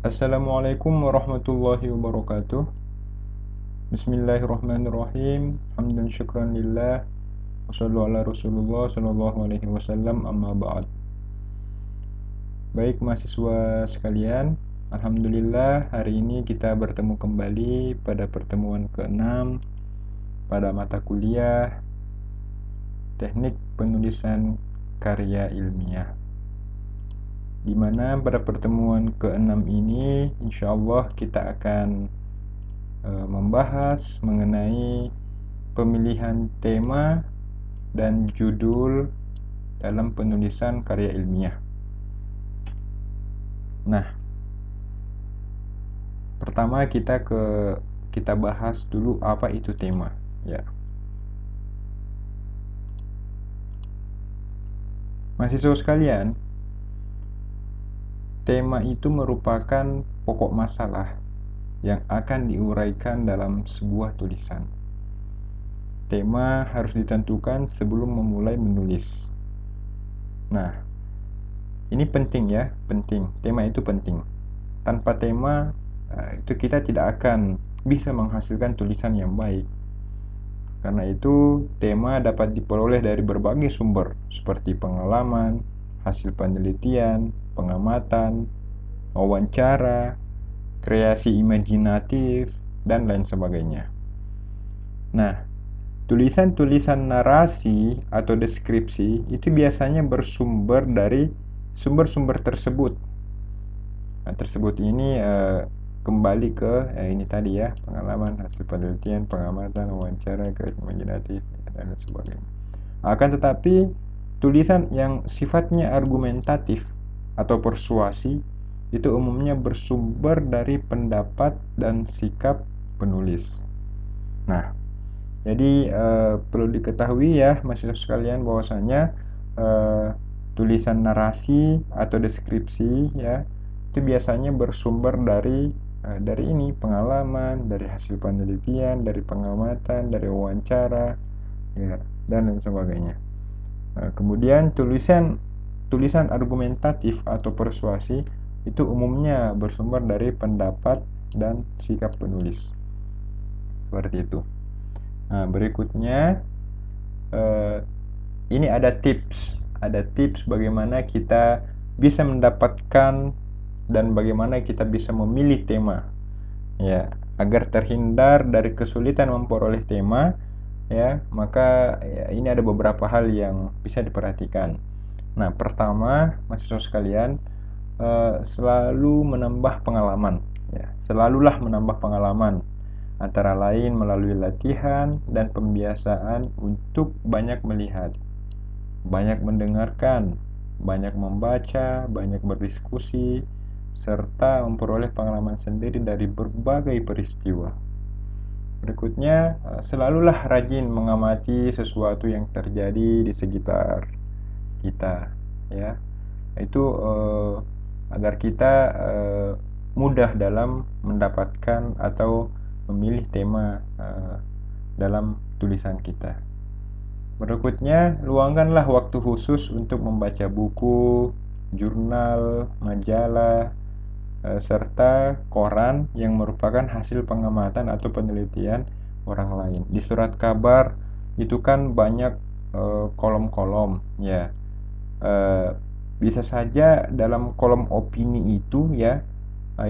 Assalamualaikum warahmatullahi wabarakatuh. Bismillahirrahmanirrahim. Hamdan syukran lillah. Wassallu ala Rasulullah sallallahu alaihi wasallam, amma ba'd. Baik mahasiswa sekalian, alhamdulillah hari ini kita bertemu kembali pada pertemuan ke-6 pada mata kuliah Teknik Penulisan Karya Ilmiah. Di mana pada pertemuan ke-6 ini insyaallah kita akan membahas mengenai pemilihan tema dan judul dalam penulisan karya ilmiah. Nah, pertama kita bahas dulu apa itu tema, ya. Mahasiswa sekalian, tema itu merupakan pokok masalah yang akan diuraikan dalam sebuah tulisan. Tema harus ditentukan sebelum memulai menulis. Nah, ini penting ya, penting. Tema itu penting. Tanpa tema, itu kita tidak akan bisa menghasilkan tulisan yang baik. Karena itu, tema dapat diperoleh dari berbagai sumber, seperti pengalaman, hasil penelitian, pengamatan, wawancara, kreasi imajinatif, dan lain sebagainya. Nah, tulisan-tulisan narasi atau deskripsi itu biasanya bersumber dari sumber-sumber tersebut. Nah, tersebut ini kembali ke ini tadi ya, pengalaman, hasil penelitian, pengamatan, wawancara, kreasi imajinatif, dan sebagainya. Akan tetapi, tulisan yang sifatnya argumentatif atau persuasi itu umumnya bersumber dari pendapat dan sikap penulis. Nah, jadi perlu diketahui ya mahasiswa sekalian bahwasanya tulisan narasi atau deskripsi ya itu biasanya bersumber dari ini pengalaman, dari hasil penelitian, dari pengamatan, dari wawancara, ya, dan lain sebagainya. Kemudian tulisan argumentatif atau persuasi itu umumnya bersumber dari pendapat dan sikap penulis. Seperti itu. Nah, berikutnya ini ada tips bagaimana kita bisa mendapatkan dan bagaimana kita bisa memilih tema, ya, agar terhindar dari kesulitan memperoleh tema, ya. Maka ya, ini ada beberapa hal yang bisa diperhatikan. Nah, pertama, mahasiswa sekalian, selalu menambah pengalaman, ya. Selalulah menambah pengalaman, antara lain melalui latihan dan pembiasaan untuk banyak melihat, banyak mendengarkan, banyak membaca, banyak berdiskusi, serta memperoleh pengalaman sendiri dari berbagai peristiwa. Berikutnya, selalulah rajin mengamati sesuatu yang terjadi di sekitar kita, ya. Itu agar kita mudah dalam mendapatkan atau memilih tema dalam tulisan kita. Berikutnya, luangkanlah waktu khusus untuk membaca buku, jurnal, majalah, serta koran yang merupakan hasil pengamatan atau penelitian orang lain. Di surat kabar itu kan banyak kolom-kolom, ya. Bisa saja dalam kolom opini itu ya,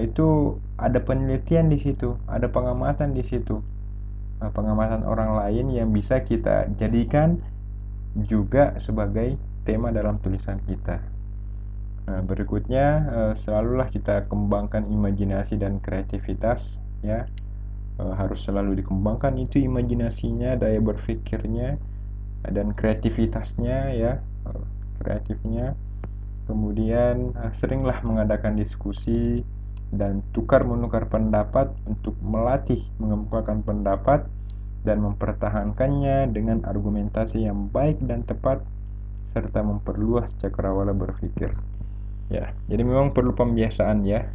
itu ada penelitian di situ, ada pengamatan di situ. Pengamatan orang lain yang bisa kita jadikan juga sebagai tema dalam tulisan kita. Berikutnya, selalulah kita kembangkan imajinasi dan kreativitas, ya. Harus selalu dikembangkan itu imajinasinya, daya berpikirnya, dan kreativitasnya, ya, kreatifnya. Kemudian seringlah mengadakan diskusi dan tukar-menukar pendapat untuk melatih mengemukakan pendapat dan mempertahankannya dengan argumentasi yang baik dan tepat, serta memperluas cakrawala berpikir. Ya, jadi memang perlu pembiasaan ya.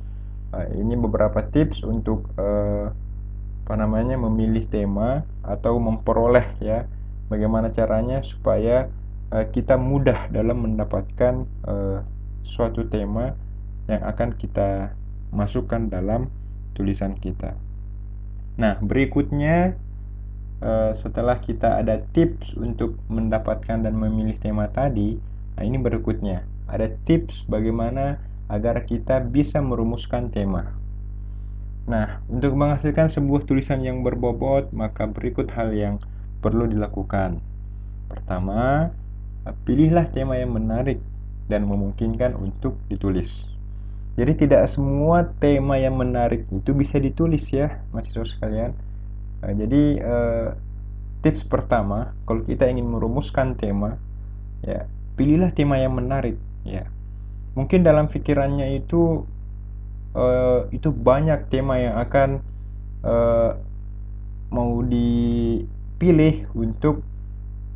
Ini beberapa tips untuk memilih tema atau memperoleh ya. Bagaimana caranya supaya kita mudah dalam mendapatkan suatu tema yang akan kita masukkan dalam tulisan kita. Nah, berikutnya setelah kita ada tips untuk mendapatkan dan memilih tema tadi, nah ini berikutnya ada tips bagaimana agar kita bisa merumuskan tema. Nah, untuk menghasilkan sebuah tulisan yang berbobot, maka berikut hal yang perlu dilakukan. Pertama, pilihlah tema yang menarik dan memungkinkan untuk ditulis. Jadi tidak semua tema yang menarik itu bisa ditulis ya, mahasiswa sekalian. Jadi tips pertama, kalau kita ingin merumuskan tema, ya pilihlah tema yang menarik. Ya, mungkin dalam pikirannya itu banyak tema yang akan mau dipilih untuk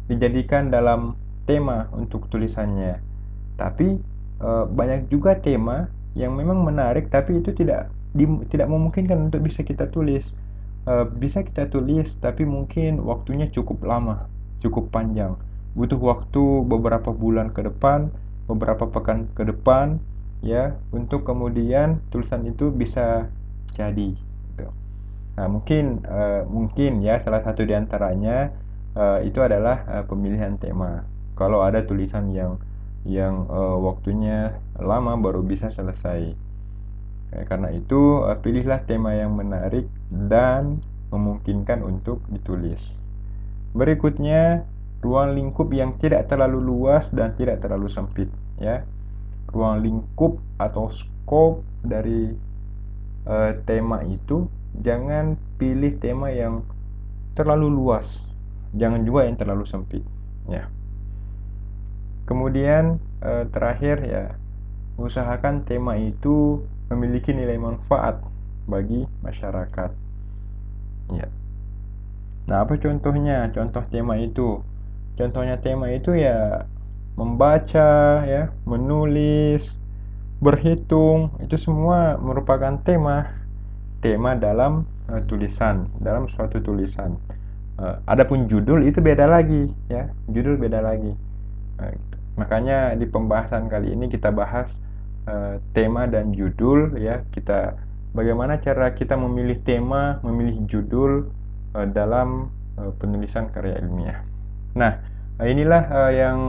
dijadikan dalam tema untuk tulisannya. Tapi banyak juga tema yang memang menarik tapi itu tidak memungkinkan untuk bisa kita tulis. Bisa kita tulis tapi mungkin waktunya cukup lama, cukup panjang. Butuh waktu beberapa bulan ke depan, beberapa pekan ke depan ya untuk kemudian tulisan itu bisa jadi gitu. Nah, mungkin ya salah satu di antaranya itu adalah pemilihan tema. Kalau ada tulisan yang waktunya lama baru bisa selesai. Karena itu pilihlah tema yang menarik dan memungkinkan untuk ditulis. Berikutnya, ruang lingkup yang tidak terlalu luas dan tidak terlalu sempit ya. Ruang lingkup atau scope dari tema itu, jangan pilih tema yang terlalu luas, jangan juga yang terlalu sempit ya. Kemudian terakhir ya, usahakan tema itu memiliki nilai manfaat bagi masyarakat ya. Nah, apa contohnya? Contoh tema itu, contohnya tema itu ya membaca ya, menulis, berhitung, itu semua merupakan tema dalam dalam suatu tulisan. Adapun judul itu beda lagi ya, judul beda lagi. Gitu. Makanya di pembahasan kali ini kita bahas tema dan judul ya. Bagaimana cara kita memilih tema, memilih judul dalam penulisan karya ilmiah. Nah, inilah yang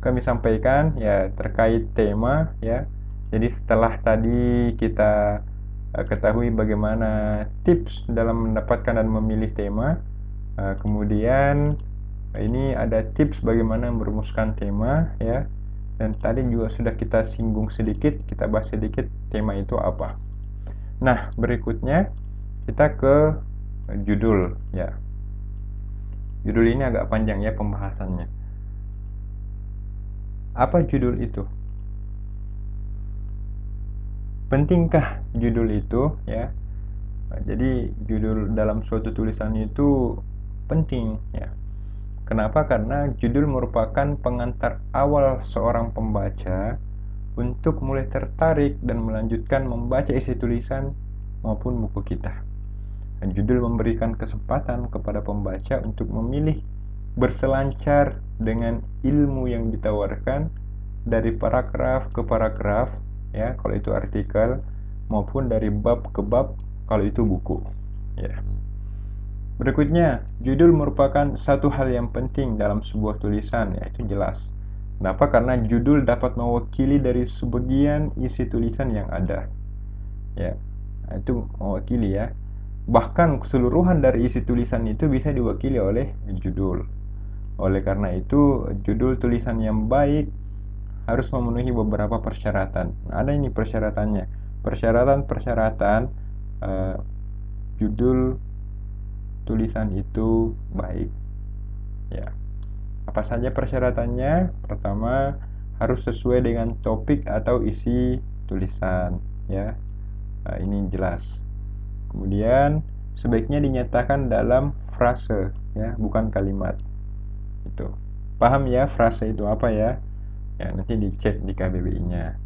kami sampaikan ya terkait tema ya. Jadi setelah tadi kita ketahui bagaimana tips dalam mendapatkan dan memilih tema, kemudian ini ada tips bagaimana merumuskan tema ya. Dan tadi juga sudah kita singgung sedikit, kita bahas sedikit tema itu apa. Nah, berikutnya kita ke judul ya. Judul ini agak panjang ya pembahasannya. Apa judul itu? Pentingkah judul itu ya? Jadi judul dalam suatu tulisan itu penting ya. Kenapa? Karena judul merupakan pengantar awal seorang pembaca untuk mulai tertarik dan melanjutkan membaca isi tulisan maupun buku kita. Dan judul memberikan kesempatan kepada pembaca untuk memilih berselancar dengan ilmu yang ditawarkan dari paragraf ke paragraf ya kalau itu artikel, maupun dari bab ke bab kalau itu buku ya. Berikutnya, judul merupakan satu hal yang penting dalam sebuah tulisan, yaitu jelas. Kenapa? Karena judul dapat mewakili dari sebagian isi tulisan yang ada. Ya, itu mewakili ya. Bahkan keseluruhan dari isi tulisan itu bisa diwakili oleh judul. Oleh karena itu, judul tulisan yang baik harus memenuhi beberapa persyaratan. Nah, ada ini persyaratannya. Persyaratan-persyaratan judul tulisan itu baik ya. Apa saja persyaratannya? Pertama, harus sesuai dengan topik atau isi tulisan ya. Nah, ini jelas. Kemudian sebaiknya dinyatakan dalam frase ya, bukan kalimat. Itu. Paham ya frase itu apa ya? Ya, nanti dicek di KBBI-nya.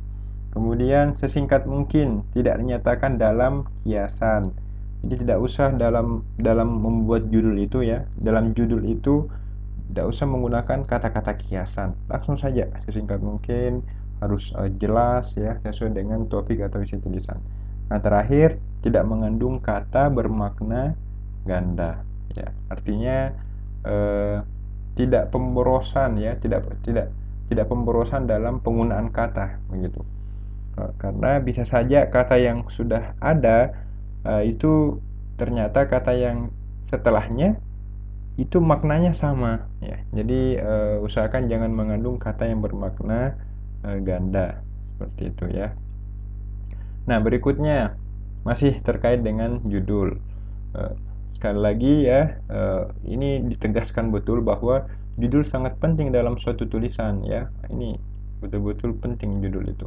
Kemudian sesingkat mungkin, tidak dinyatakan dalam kiasan. Jadi tidak usah dalam membuat judul itu ya, dalam judul itu tidak usah menggunakan kata-kata kiasan. Langsung saja sesingkat mungkin harus jelas ya, sesuai dengan topik atau isi tulisan. Nah, terakhir, tidak mengandung kata bermakna ganda ya. Artinya tidak pemborosan ya, tidak pemborosan dalam penggunaan kata begitu. Karena bisa saja kata yang sudah ada itu ternyata kata yang setelahnya itu maknanya sama ya. Jadi usahakan jangan mengandung kata yang bermakna ganda seperti itu ya. Nah, berikutnya masih terkait dengan judul. Sekali lagi ya, ini ditegaskan betul bahwa judul sangat penting dalam suatu tulisan ya. Ini betul-betul penting judul itu.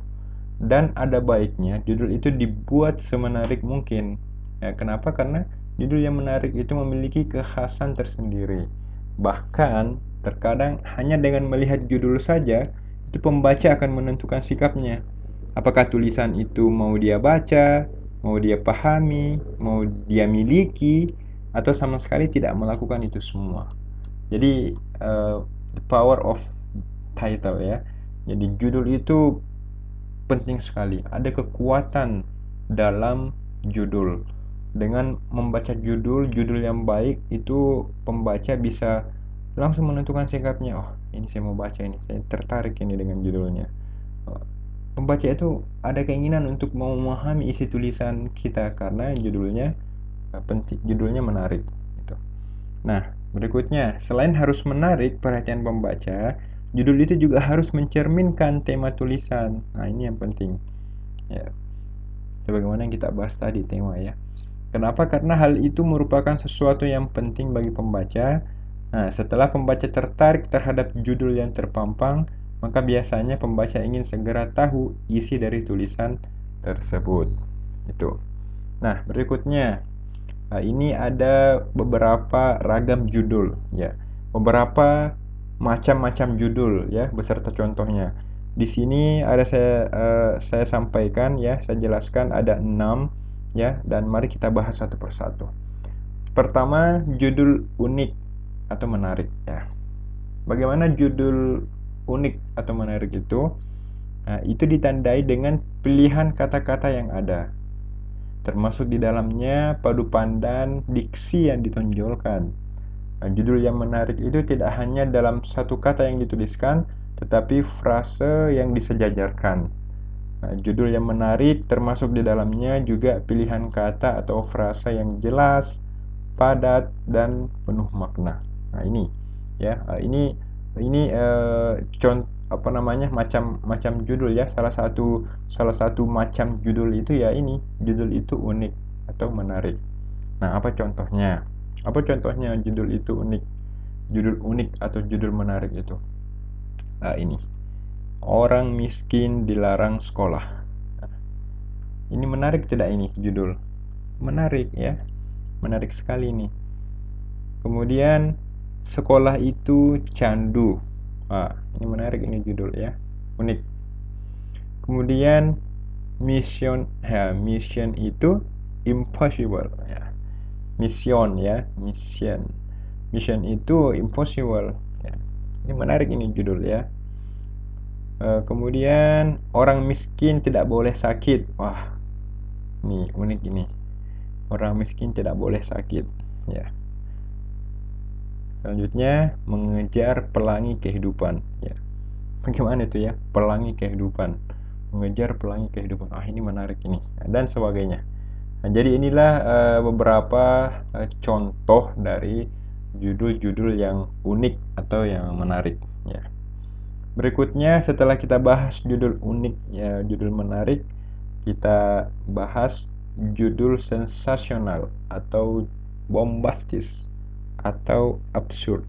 Dan ada baiknya judul itu dibuat semenarik mungkin. Ya, kenapa? Karena judul yang menarik itu memiliki kekhasan tersendiri. Bahkan terkadang hanya dengan melihat judul saja itu pembaca akan menentukan sikapnya. Apakah tulisan itu mau dia baca, mau dia pahami, mau dia miliki, atau sama sekali tidak melakukan itu semua. Jadi the power of title ya. Jadi judul itu penting sekali. Ada kekuatan dalam judul. Dengan membaca judul yang baik itu pembaca bisa langsung menentukan sikapnya. Oh, ini saya mau baca ini. Saya tertarik ini dengan judulnya. Pembaca itu ada keinginan untuk mau memahami isi tulisan kita karena judulnya penting, judulnya menarik gitu. Nah, berikutnya, selain harus menarik perhatian pembaca, judul itu juga harus mencerminkan tema tulisan. Nah, ini yang penting. Ya, sebagaimana yang kita bahas tadi tema ya. Kenapa? Karena hal itu merupakan sesuatu yang penting bagi pembaca. Nah, setelah pembaca tertarik terhadap judul yang terpampang, maka biasanya pembaca ingin segera tahu isi dari tulisan tersebut. Itu. Nah, berikutnya, ini ada beberapa ragam judul ya. Beberapa macam-macam judul ya beserta contohnya. Di sini ada saya sampaikan ya, saya jelaskan ada 6 ya, dan mari kita bahas satu persatu. Pertama, judul unik atau menarik ya. Bagaimana judul unik atau menarik itu? Nah, itu ditandai dengan pilihan kata-kata yang ada, termasuk di dalamnya padu pandan diksi yang ditonjolkan. Nah, judul yang menarik itu tidak hanya dalam satu kata yang dituliskan, tetapi frase yang disejajarkan. Nah, judul yang menarik termasuk di dalamnya juga pilihan kata atau frase yang jelas, padat, dan penuh makna. Nah, ini ya, ini contoh apa namanya macam judul ya. Salah satu macam judul itu ya ini, judul itu unik atau menarik. Nah, apa contohnya? Apa contohnya judul itu unik? Judul unik atau judul menarik itu. Nah, ini. Orang miskin dilarang sekolah. Nah, ini menarik tidak ini judul? Menarik ya. Menarik sekali nih. Kemudian sekolah itu candu. Nah, ini menarik ini judul ya. Unik. Kemudian mission itu impossible ya. Mission ya, mission itu impossible ya. Ini menarik ini judul ya. Kemudian orang miskin tidak boleh sakit. Wah, ini unik ini. Orang miskin tidak boleh sakit ya. Selanjutnya, mengejar pelangi kehidupan ya. Bagaimana itu ya, pelangi kehidupan, mengejar pelangi kehidupan. Ah, ini menarik ini dan sebagainya. Nah, jadi inilah beberapa contoh dari judul-judul yang unik atau yang menarik ya. Berikutnya, setelah kita bahas judul unik ya, judul menarik, kita bahas judul sensasional atau bombastis atau absurd.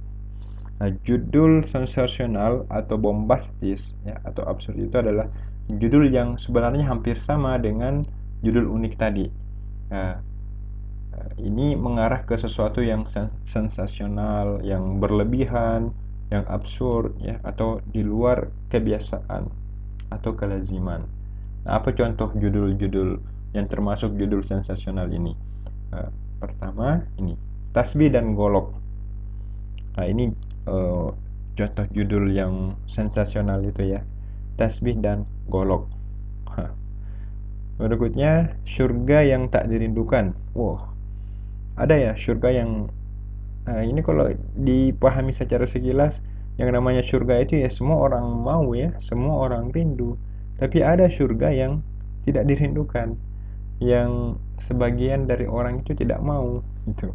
Nah, judul sensasional atau bombastis ya, atau absurd itu adalah judul yang sebenarnya hampir sama dengan judul unik tadi. Nah, ini mengarah ke sesuatu yang sensasional, yang berlebihan, yang absurd ya, atau di luar kebiasaan atau kelaziman. Nah, apa contoh judul-judul yang termasuk judul sensasional ini? Pertama ini tasbih dan golok. Nah, ini contoh judul yang sensasional itu ya. tasbih, dan golok. Berikutnya, surga yang tak dirindukan. Wow, ada ya surga yang ini kalau dipahami secara sekilas, yang namanya surga itu ya semua orang mau ya, semua orang rindu. Tapi ada surga yang tidak dirindukan, yang sebagian dari orang itu tidak mau gitu.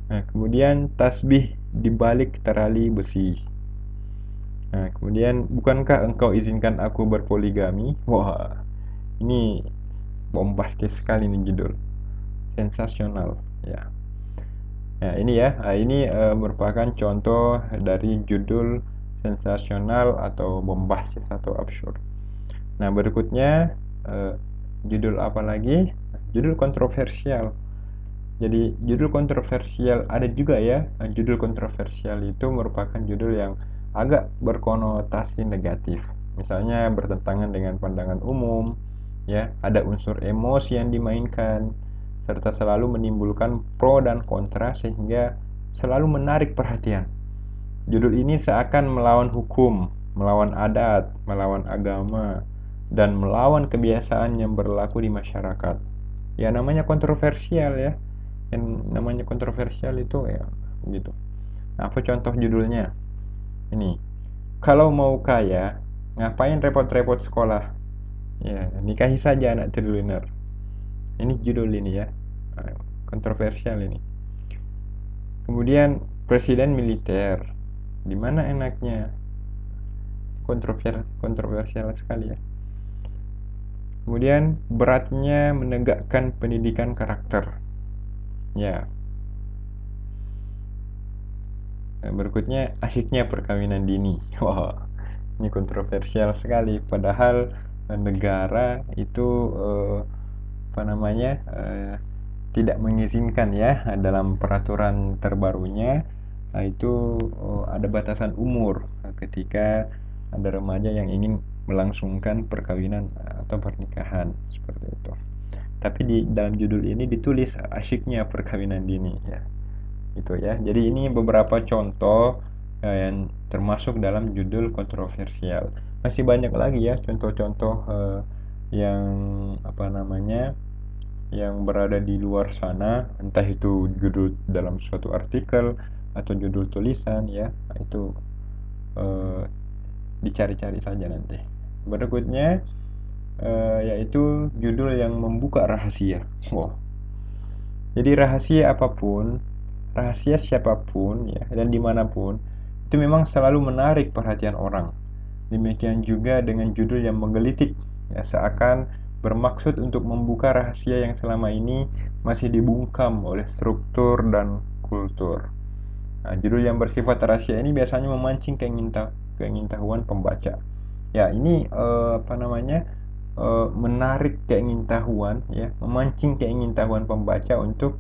Nah, kemudian tasbih di balik terali besi. Nah, kemudian bukankah engkau izinkan aku berpoligami? Wah, ini bombastis sekali nih judul. Sensasional ya. Nah, ini ya. Nah, ini merupakan contoh dari judul sensasional atau bombastis atau absurd. Nah, berikutnya judul apa lagi? Judul kontroversial. Jadi judul kontroversial ada juga ya. Judul kontroversial itu merupakan judul yang agak berkonotasi negatif. Misalnya bertentangan dengan pandangan umum, ya, ada unsur emosi yang dimainkan, serta selalu menimbulkan pro dan kontra sehingga selalu menarik perhatian. Judul ini seakan melawan hukum, melawan adat, melawan agama, dan melawan kebiasaan yang berlaku di masyarakat. Ya namanya kontroversial ya. Yang namanya kontroversial itu ya gitu. Nah, apa contoh judulnya? Ini. Kalau mau kaya, ngapain repot-repot sekolah? Ya, nikahi saja anak triliuner. Ini judul ini ya. Kontroversial ini. Kemudian presiden militer. Di mana enaknya? Kontroversial sekali ya. Kemudian beratnya menegakkan pendidikan karakter. Ya. Berikutnya asyiknya perkawinan dini. Wah, ini kontroversial sekali. Padahal negara itu apa namanya tidak mengizinkan ya dalam peraturan terbarunya itu ada batasan umur ketika ada remaja yang ingin melangsungkan perkawinan atau pernikahan seperti itu. Tapi di dalam judul ini ditulis asyiknya perkawinan dini ya. Itu ya. Jadi ini beberapa contoh yang termasuk dalam judul kontroversial. Masih banyak lagi ya contoh-contoh yang apa namanya yang berada di luar sana, entah itu judul dalam suatu artikel atau judul tulisan ya. Nah, itu eh, dicari-cari saja nanti. Berikutnya yaitu judul yang membuka rahasia. Wow. Jadi rahasia siapapun ya dan dimanapun itu memang selalu menarik perhatian orang. Demikian juga dengan judul yang menggelitik ya, seakan bermaksud untuk membuka rahasia yang selama ini masih dibungkam oleh struktur dan kultur. Nah, judul yang bersifat rahasia ini biasanya memancing keingintahuan pembaca. Ya, ini apa namanya? Menarik keingintahuan ya, memancing keingintahuan pembaca untuk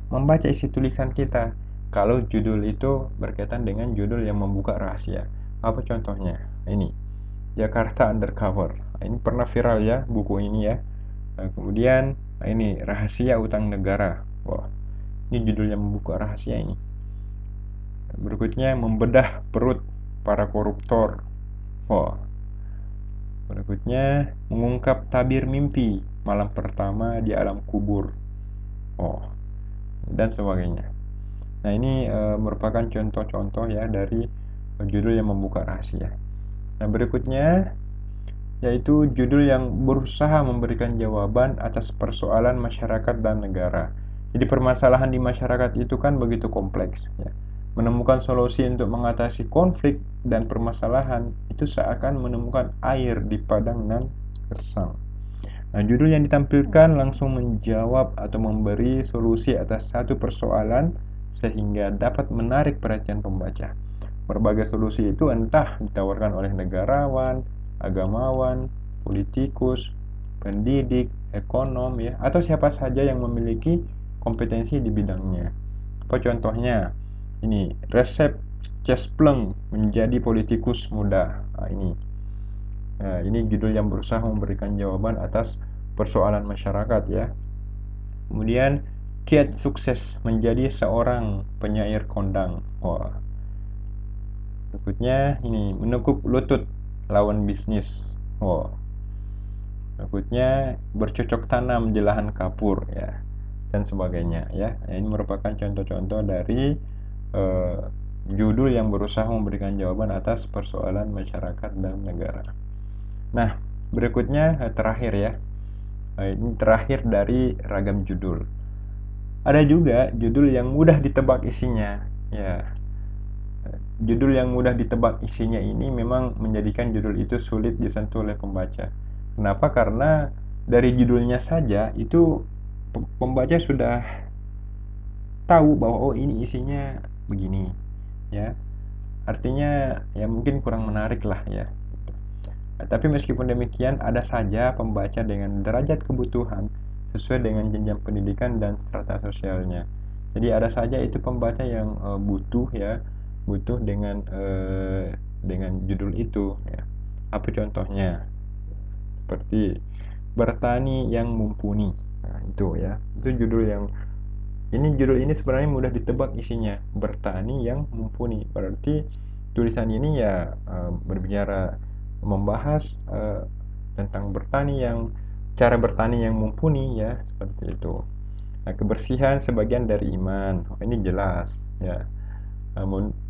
membaca isi tulisan kita. Kalau judul itu berkaitan dengan judul yang membuka rahasia. Apa contohnya? Ini Jakarta Undercover. Ini pernah viral ya buku ini ya. Kemudian ini Rahasia Utang Negara. Wah, ini judul yang membuka rahasia ini. Berikutnya membedah perut para koruptor. Wah. Berikutnya mengungkap tabir mimpi malam pertama di alam kubur. Oh, dan sebagainya. Nah, ini merupakan contoh-contoh ya dari judul yang membuka rahasia. Nah, berikutnya yaitu judul yang berusaha memberikan jawaban atas persoalan masyarakat dan negara. Jadi permasalahan di masyarakat itu kan begitu kompleks ya. Menemukan solusi untuk mengatasi konflik dan permasalahan itu seakan menemukan air di padang nan gersang. Nah, judul yang ditampilkan langsung menjawab atau memberi solusi atas satu persoalan sehingga dapat menarik perhatian pembaca. Berbagai solusi itu entah ditawarkan oleh negarawan, agamawan, politikus, pendidik, ekonom ya, atau siapa saja yang memiliki kompetensi di bidangnya. Apa contohnya? Ini resep Cespleng menjadi politikus muda. Nah, ini judul yang berusaha memberikan jawaban atas persoalan masyarakat ya. Kemudian kiat sukses menjadi seorang penyair kondang. Wah. Berikutnya ini menekuk lutut lawan bisnis. Wow. Berikutnya bercocok tanam di lahan kapur ya, dan sebagainya ya. Ini merupakan contoh-contoh dari eh, judul yang berusaha memberikan jawaban atas persoalan masyarakat dan negara. Nah, berikutnya terakhir ya. Ini terakhir dari ragam judul. Ada juga judul yang mudah ditebak isinya. Ya, judul yang mudah ditebak isinya ini memang menjadikan judul itu sulit disentuh oleh pembaca. Kenapa? Karena dari judulnya saja itu pembaca sudah tahu bahwa oh ini isinya begini, ya. Artinya ya mungkin kurang menarik lah ya. Nah, tapi meskipun demikian ada saja pembaca dengan derajat kebutuhan sesuai dengan jenjang pendidikan dan strata sosialnya. Jadi ada saja itu pembaca yang butuh ya, butuh dengan judul itu ya. Apa contohnya? Seperti bertani yang mumpuni. Nah, itu ya. Itu judul ini sebenarnya mudah ditebak isinya. Bertani yang mumpuni. Berarti tulisan ini ya berbicara membahas tentang cara bertani yang mumpuni ya, seperti itu. Nah, kebersihan sebagian dari iman. Oh, ini jelas ya.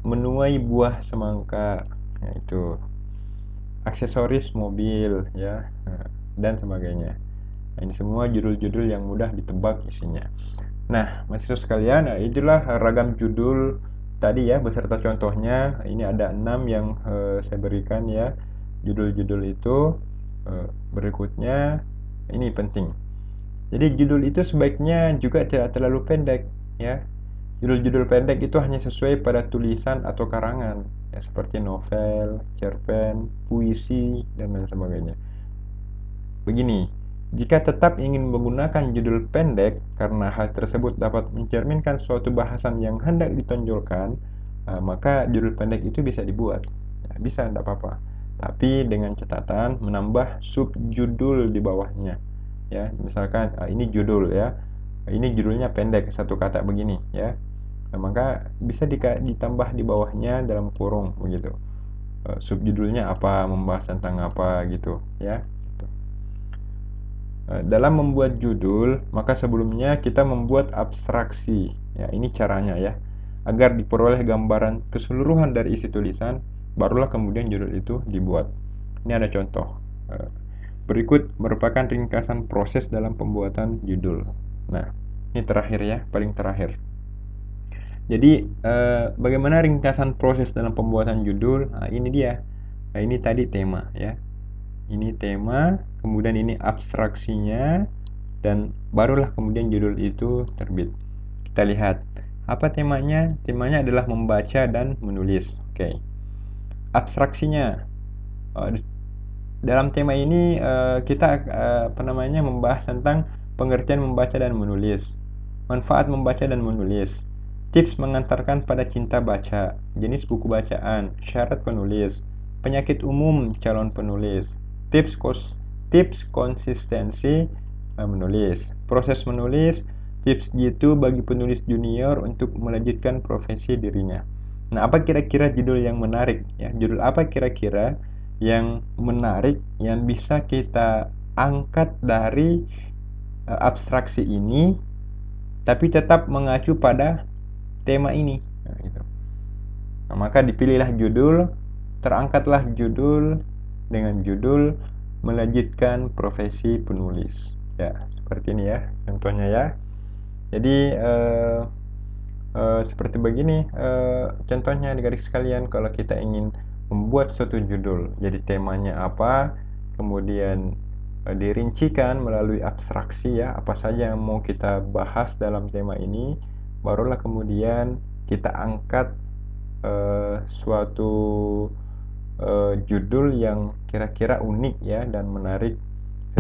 Menuai buah semangka. Nah, itu aksesoris mobil ya, dan sebagainya. Nah, ini semua judul-judul yang mudah ditebak isinya. Nah, mahasiswa sekalian, nah itulah ragam judul tadi ya beserta contohnya. Ini ada 6 yang saya berikan ya. Judul-judul itu berikutnya ini penting. Jadi judul itu sebaiknya juga tidak terlalu pendek ya. Judul-judul pendek itu hanya sesuai pada tulisan atau karangan ya, seperti novel, cerpen, puisi, dan lain sebagainya. Begini, jika tetap ingin menggunakan judul pendek karena hal tersebut dapat mencerminkan suatu bahasan yang hendak ditonjolkan, maka judul pendek itu bisa dibuat. Ya, bisa, tidak apa-apa. Tapi dengan catatan menambah subjudul di bawahnya. Ya, misalkan ini judul ya, ini judulnya pendek satu kata begini ya. Maka bisa ditambah di bawahnya dalam kurung begitu. Subjudulnya apa, membahas tentang apa gitu ya. Dalam membuat judul, maka sebelumnya kita membuat abstraksi. Ya, ini caranya ya. Agar diperoleh gambaran keseluruhan dari isi tulisan, barulah kemudian judul itu dibuat. Ini ada contoh. Berikut merupakan ringkasan proses dalam pembuatan judul. Nah, ini terakhir ya, paling terakhir. Jadi, bagaimana ringkasan proses dalam pembuatan judul? Nah, ini dia. Nah, ini tadi tema ya. Ini tema, kemudian ini abstraksinya, dan barulah kemudian judul itu terbit. Kita lihat apa temanya. Temanya adalah membaca dan menulis. Oke. Abstraksinya, dalam tema ini kita membahas tentang pengertian membaca dan menulis, manfaat membaca dan menulis, tips mengantarkan pada cinta baca, jenis buku bacaan, syarat penulis, penyakit umum calon penulis, tips konsistensi menulis, proses menulis, tips jitu bagi penulis junior untuk melanjutkan profesi dirinya. Nah, apa kira-kira judul yang menarik ya? Judul apa kira-kira yang menarik yang bisa kita angkat dari abstraksi ini tapi tetap mengacu pada tema ini. Nah, gitu. Nah, maka dipilihlah judul, terangkatlah judul dengan judul melanjutkan profesi penulis. Ya, seperti ini ya contohnya ya. Jadi seperti begini contohnya adik-adik sekalian kalau kita ingin membuat suatu judul. Jadi temanya apa, kemudian dirincikan melalui abstraksi ya, apa saja yang mau kita bahas dalam tema ini, barulah kemudian kita angkat suatu judul yang kira-kira unik ya dan menarik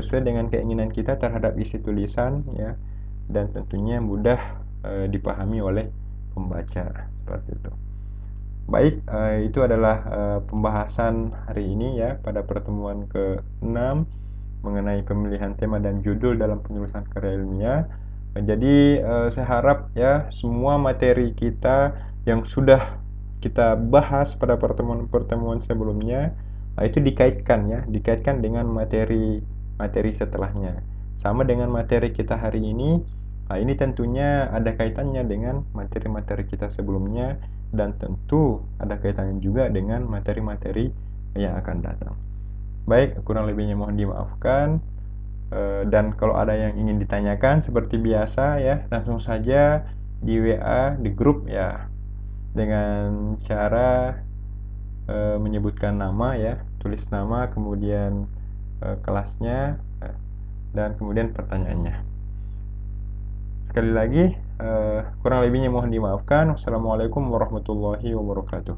sesuai dengan keinginan kita terhadap isi tulisan ya, dan tentunya mudah dipahami oleh pembaca, seperti itu. Baik, itu adalah pembahasan hari ini ya pada pertemuan ke-6 mengenai pemilihan tema dan judul dalam penulisan karya ilmiah. Jadi saya harap ya semua materi kita yang sudah kita bahas pada pertemuan-pertemuan sebelumnya Itu dikaitkan dengan materi setelahnya. Sama dengan materi kita hari ini tentunya ada kaitannya dengan materi-materi kita sebelumnya, dan tentu ada kaitannya juga dengan materi-materi yang akan datang. Baik, kurang lebihnya mohon dimaafkan. Dan kalau ada yang ingin ditanyakan seperti biasa ya, langsung saja di WA, di grup ya, dengan cara menyebutkan nama ya, tulis nama, kemudian kelasnya, dan kemudian pertanyaannya. Sekali lagi, kurang lebihnya mohon dimaafkan. Wassalamualaikum warahmatullahi wabarakatuh.